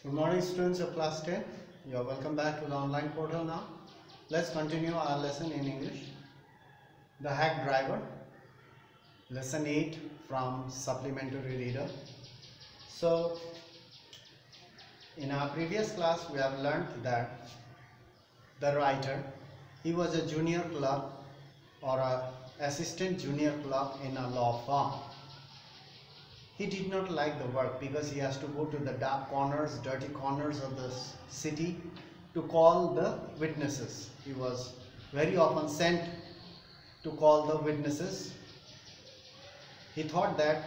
Good morning, students of class 10. You are welcome back to the online portal now. Let's continue our lesson in English. The Hack Driver, lesson 8 from supplementary reader. So, in our previous class, we have learned that the writer, he was a junior clerk or a assistant junior clerk in a law firm. He did not like the work because he has to go to the dark corners, dirty corners of the city to call the witnesses. He was very often sent to call the witnesses. He thought that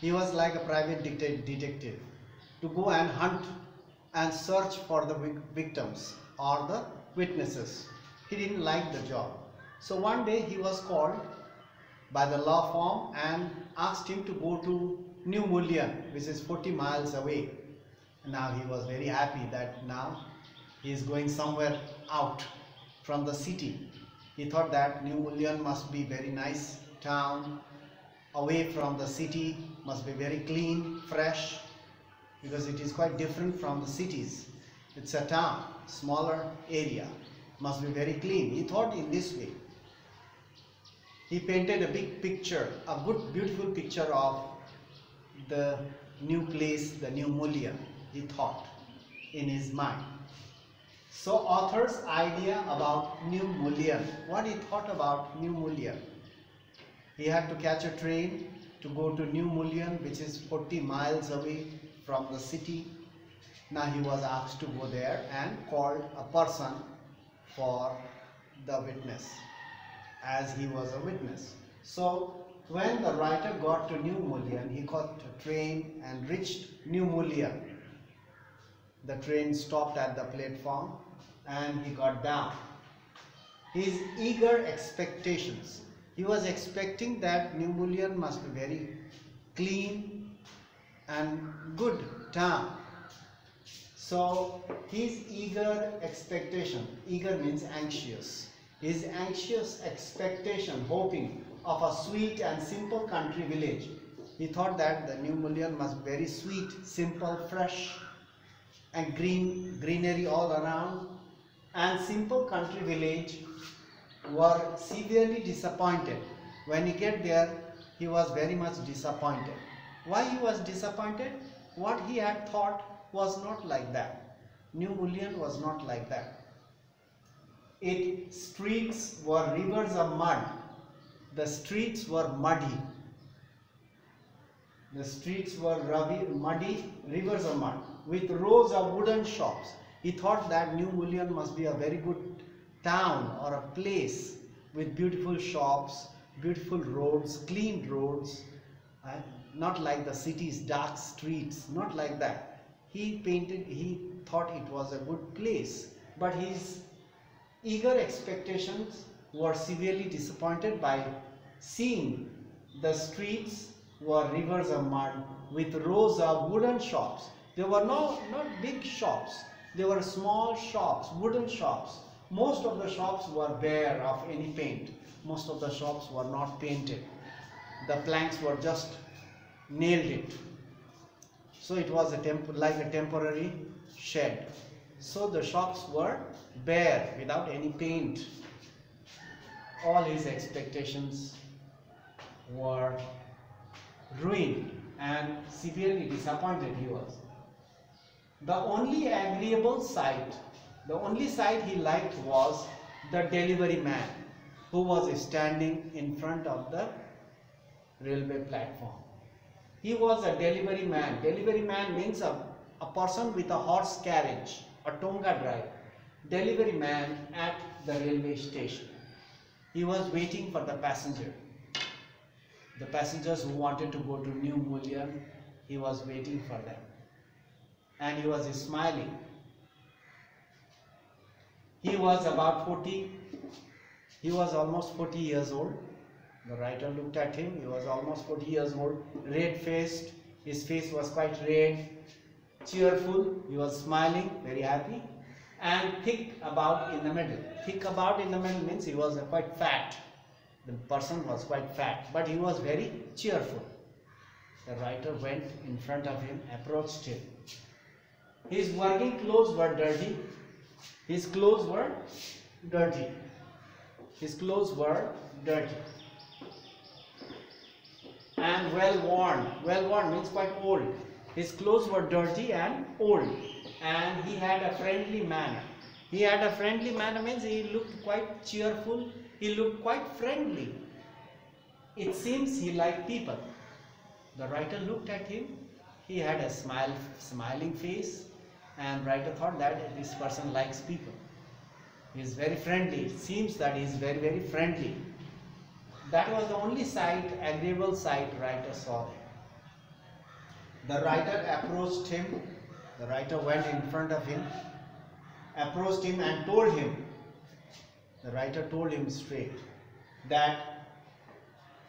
he was like a private detective to go and hunt and search for the victims or the witnesses. He didn't like the job. So one day he was called by the law firm and asked him to go to New Mullion, which is 40 miles away. Now he was very happy that now he is going somewhere out from the city. He thought that New Mullion must be very nice town, away from the city, must be very clean, fresh, because it is quite different from the cities. It's a town, smaller area, must be very clean. He thought in this way. He painted a big picture, a good beautiful picture of the new place, the New Mullion, he thought in his mind. So author's idea about New Mullion, what he thought about New Mullion. He had to catch a train to go to New Mullion, which is 40 miles away from the city. Now he was asked to go there and called a person for the witness, as he was a witness. So when the writer got to New Mullion, he caught a train and reached New Mullion. The train stopped at the platform and he got down. His eager expectations. He was expecting that New Mullion must be very clean and good town. So his eager expectation, eager means anxious. His anxious expectation, hoping of a sweet and simple country village. He thought that the New Mullion must be very sweet, simple, fresh, and greenery all around. And simple country village were severely disappointed. When he get there, he was very much disappointed. Why he was disappointed? What he had thought was not like that. New Mullion was not like that. Its streets were rivers of mud. The streets were muddy. The streets were muddy, rivers of mud, with rows of wooden shops. He thought that New Mullion must be a very good town or a place with beautiful shops, beautiful roads, clean roads, not like the city's dark streets, not like that. He thought it was a good place, but his eager expectations were severely disappointed by seeing the streets were rivers of mud with rows of wooden shops. There were not big shops. They were small shops, wooden shops. Most of the shops were bare of any paint. Most of the shops were not painted. The planks were just nailed it. So it was like a temporary shed. So the shops were bare without any paint. All his expectations were ruined and severely disappointed he was. The only agreeable sight, the only sight he liked was the delivery man who was standing in front of the railway platform. He was a delivery man. Delivery man means a person with a horse carriage, a tonga driver. Delivery man at the railway station. He was waiting for the passenger. The passengers who wanted to go to New Mullion, he was waiting for them. And he was smiling. He was about 40. He was almost 40 years old. The writer looked at him. He was almost 40 years old, red-faced. His face was quite red, cheerful. He was smiling, very happy. And thick about in the middle. Thick about in the middle means he was quite fat. The person was quite fat, but he was very cheerful. The writer went in front of him, approached him, His working clothes were dirty. His clothes were dirty. His clothes were dirty. And well worn. Well worn means quite old. His clothes were dirty and old. And he had a friendly manner. He had a friendly manner means he looked quite cheerful. He looked quite friendly. It seems he liked people. The writer looked at him. He had a smiling face, and writer thought that this person likes people. He is very friendly. It seems that he is very, very friendly. That was the only sight, agreeable sight writer saw there. The writer approached him. The writer went in front of him, approached him and told him, the writer told him straight that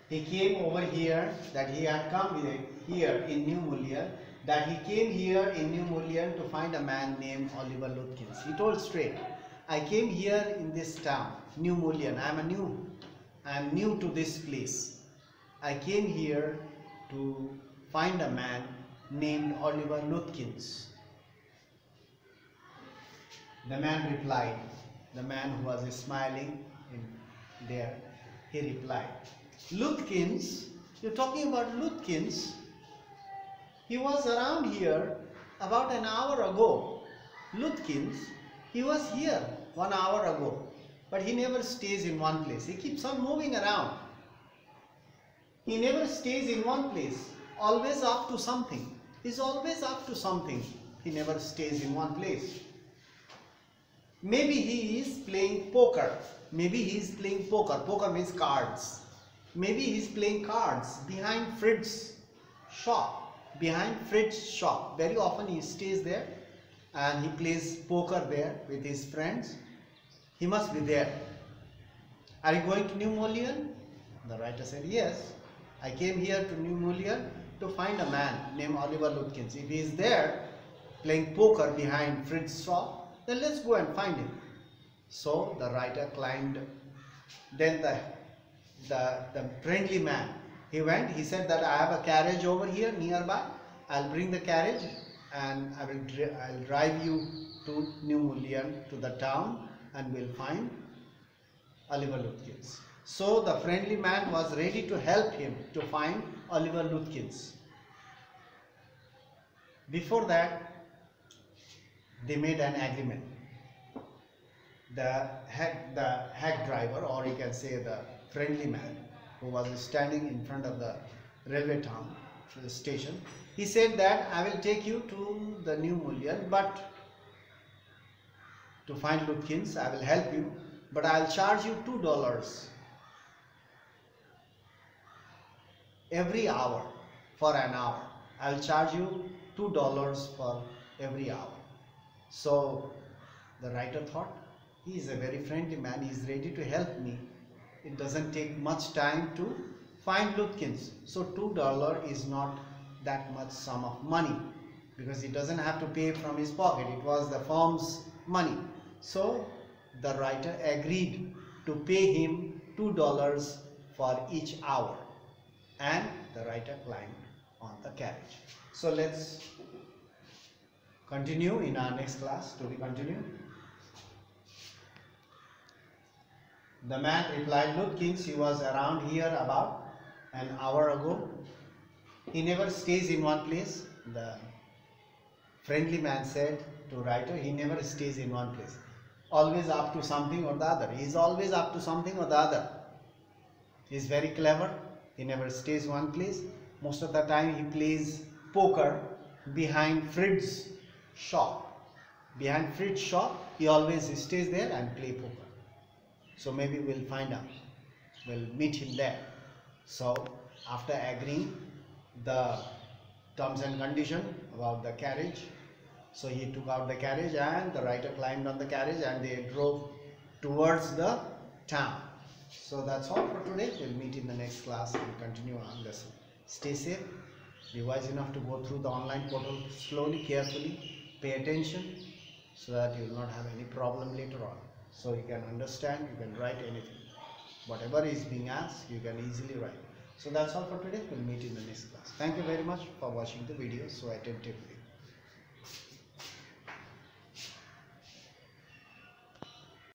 he came over here, that he had come here in New Mullion, that he came here in New Mullion to find a man named Oliver Lutkins. He told straight, I came here in this town, New Mullion. I am new to this place. I came here to find a man named Oliver Lutkins. The man replied, the man who was smiling there, he replied, Lutkins, you're talking about Lutkins? He was around here about an hour ago. Lutkins, he was here 1 hour ago, but he never stays in one place. He keeps on moving around. He never stays in one place, always up to something. He's always up to something. He never stays in one place. Maybe he is playing poker. Maybe he is playing poker. Poker means cards. Maybe he is playing cards behind Fritz's shop. Behind Fritz's shop. Very often he stays there and he plays poker there with his friends. He must be there. Are you going to New Mullion? The writer said, yes. I came here to New Mullion to find a man named Oliver Lutkins. If he is there playing poker behind Fritz's shop, then let's go and find him. So the writer climbed. Then the friendly man, he went, he said that I have a carriage over here nearby. I'll bring the carriage and I'll drive you to New Mullion, to the town, and we'll find Oliver Lutkins. So the friendly man was ready to help him to find Oliver Lutkins. Before that, they made an agreement. The hack driver, or you can say the friendly man who was standing in front of the railway town station, he said that I will take you to the New Mullion, but to find Lutkins, I will help you, but I will charge you $2 every hour for an hour. I will charge you $2 for every hour. So the writer thought, he is a very friendly man, he is ready to help me. It doesn't take much time to find Lutkins. So $2 is not that much sum of money, because he doesn't have to pay from his pocket. It was the firm's money. So the writer agreed to pay him $2 for each hour, and the writer climbed on the carriage. So let's continue in our next class. To be continued. The man replied, Lutkins, he was around here about an hour ago. He never stays in one place. The friendly man said to writer, he never stays in one place. Always up to something or the other. He is always up to something or the other. He is very clever. He never stays one place. Most of the time he plays poker behind Fritz's shop. Behind Fritz's shop, he always stays there and play poker. So maybe we'll find out. We'll meet him there. So after agreeing the terms and condition about the carriage, so he took out the carriage and the writer climbed on the carriage and they drove towards the town. So that's all for today. We'll meet in the next class and continue our lesson. Stay safe. Be wise enough to go through the online portal slowly, carefully. Pay attention so that you will not have any problem later on. So you can understand, you can write anything. Whatever is being asked, you can easily write. So that's all for today. We'll meet in the next class. Thank you very much for watching the video so attentively.